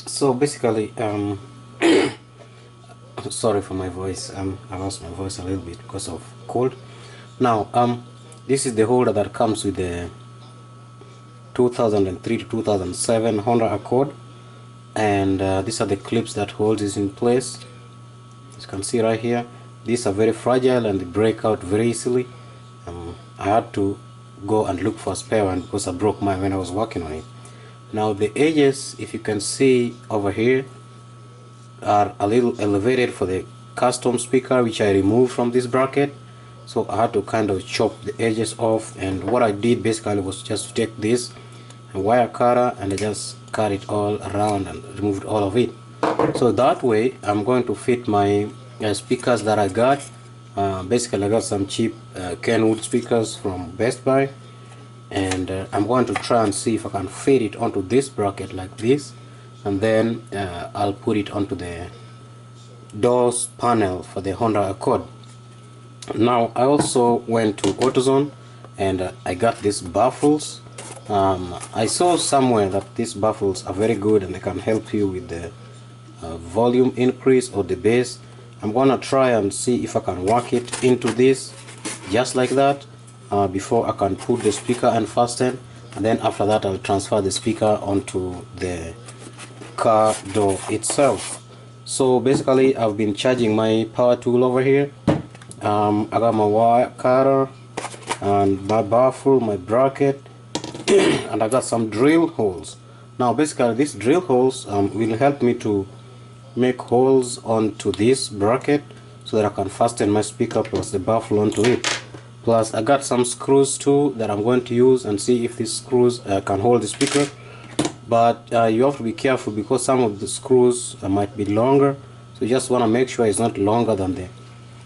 So basically, sorry for my voice. I lost my voice a little bit because of cold. Now, this is the holder that comes with the 2003 to 2007 Honda Accord, and these are the clips that holds it in place. As you can see right here, these are very fragile and they break out very easily. I had to go and look for a spare one because I broke mine when I was working on it. Now the edges, if you can see over here, are a little elevated for the custom speaker, which I removed from this bracket. So I had to kind of chop the edges off, and what I did basically was just to take this wire cutter and I just cut it all around and removed all of it. So that way I'm going to fit my speakers that I got. Basically I got some cheap Kenwood speakers from Best Buy, and I'm going to try and see if I can fit it onto this bracket like this, and then I'll put it onto the doors panel for the Honda Accord. Now I also went to AutoZone and I got these baffles. I saw somewhere that these baffles are very good and they can help you with the volume increase or the bass. I'm gonna try and see if I can work it into this just like that before I can put the speaker and fasten, and then after that I'll transfer the speaker onto the car door itself. So basically I've been charging my power tool over here. I got my wire cutter and my baffle, my bracket, and I got some drill holes. Now basically these drill holes will help me to make holes onto this bracket so that I can fasten my speaker plus the baffle onto it. Plus I got some screws too that I'm going to use and see if these screws can hold the speaker. But you have to be careful because some of the screws might be longer, so you just want to make sure it's not longer than the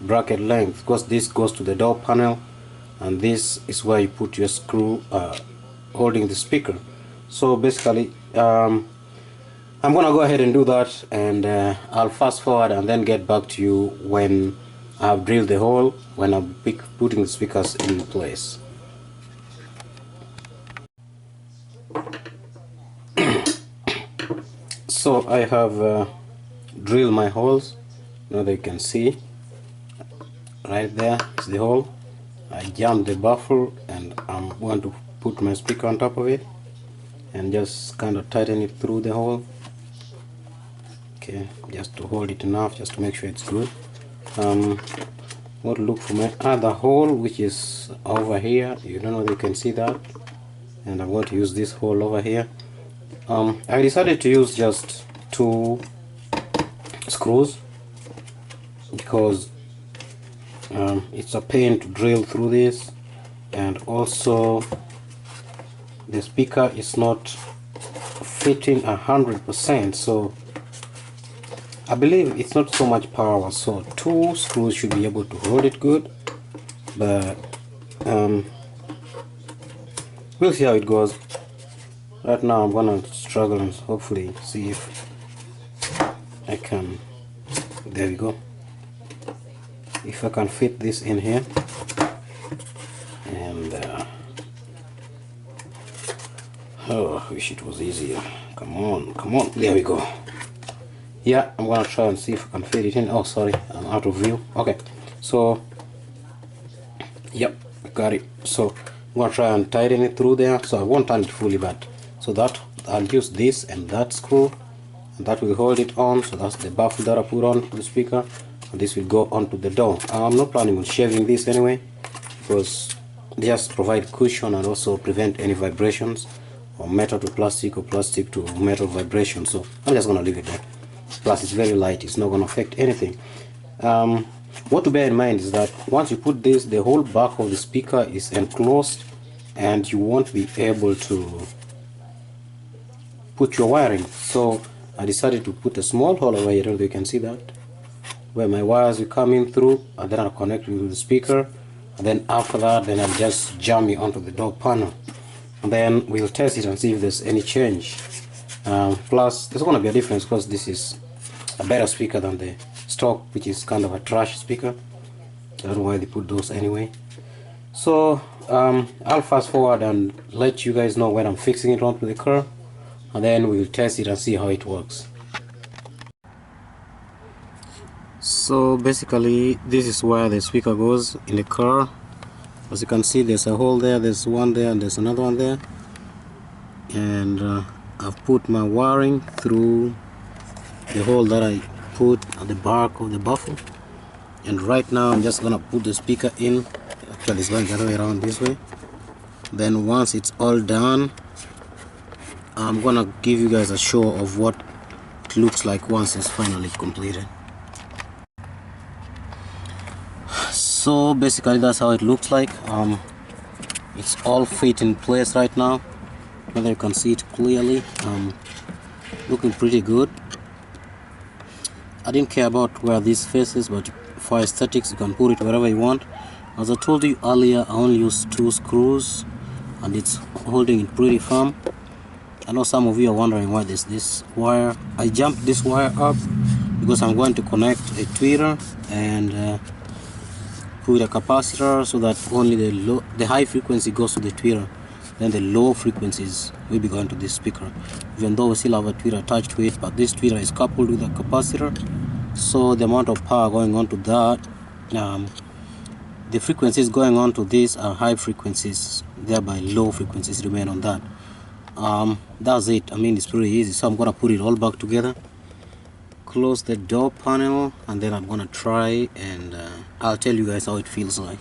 bracket length, because this goes to the door panel and this is where you put your screw holding the speaker. So basically I'm gonna go ahead and do that, and I'll fast forward and then get back to you when I've drilled the hole, when I'm putting the speakers in place. So I have drilled my holes. Now that you can see right there is the hole. I jammed the baffle and I'm going to put my speaker on top of it and just kind of tighten it through the hole. Okay, just to hold it enough, just to make sure it's good. I'm going to look for my other hole, which is over here. You don't know if you can see that, and I'm going to use this hole over here. I decided to use just 2 screws because it's a pain to drill through this, and also the speaker is not fitting 100%, so I believe it's not so much power, so 2 screws should be able to hold it good. But we'll see how it goes. Right now I'm gonna struggle and hopefully see if I can, there we go, if I can fit this in here. And oh, I wish it was easier. Come on, there we go. Yeah, I'm gonna try and see if I can fit it in. Oh sorry, I'm out of view. Okay, so yep, got it. So I'm gonna try and tighten it through there. So I won't turn it fully, but so that I'll use this and that screw, and that will hold it on. So that's the baffle that I put on the speaker, and this will go onto the door. I'm not planning on shaving this anyway, because they just provide cushion and also prevent any vibrations, or metal to plastic or plastic to metal vibration. So I'm just gonna leave it there. Plus it's very light, it's not gonna affect anything. What to bear in mind is that once you put this, the whole back of the speaker is enclosed and you won't be able to put your wiring. So I decided to put a small hole over here, you can see that, where my wires will come in through, and then I'll connect it with the speaker, and then after that then I'll just jam it onto the door panel, and then we'll test it and see if there's any change. Plus there's going to be a difference because this is a better speaker than the stock, which is kind of a trash speaker. I don't know why they put those anyway. So I'll fast forward and let you guys know when I'm fixing it onto the car, and then we'll test it and see how it works. So basically this is where the speaker goes in the car. As you can see, there's a hole there, there's one there, and there's another one there. And I've put my wiring through the hole that I put at the back of the baffle. And right now I'm just gonna put the speaker in. Actually, it's going the other way around this way. Then once it's all done, I'm gonna give you guys a show of what it looks like once it's finally completed. So basically that's how it looks like. It's all fit in place right now, whether you can see it clearly. Looking pretty good. I didn't care about where this faces, but for aesthetics you can put it wherever you want. As I told you earlier, I only used 2 screws and it's holding it pretty firm. I know some of you are wondering why there's this wire. I jumped this wire up because I'm going to connect a tweeter and put a capacitor so that only the high frequency goes to the tweeter, then the low frequencies will be going to this speaker, even though we still have a tweeter attached to it. But this tweeter is coupled with a capacitor, so the amount of power going on to that, the frequencies going on to this are high frequencies, thereby low frequencies remain on that. That's it. I mean, it's pretty easy. So I'm gonna put it all back together, close the door panel, and then I'm gonna try and I'll tell you guys how it feels like.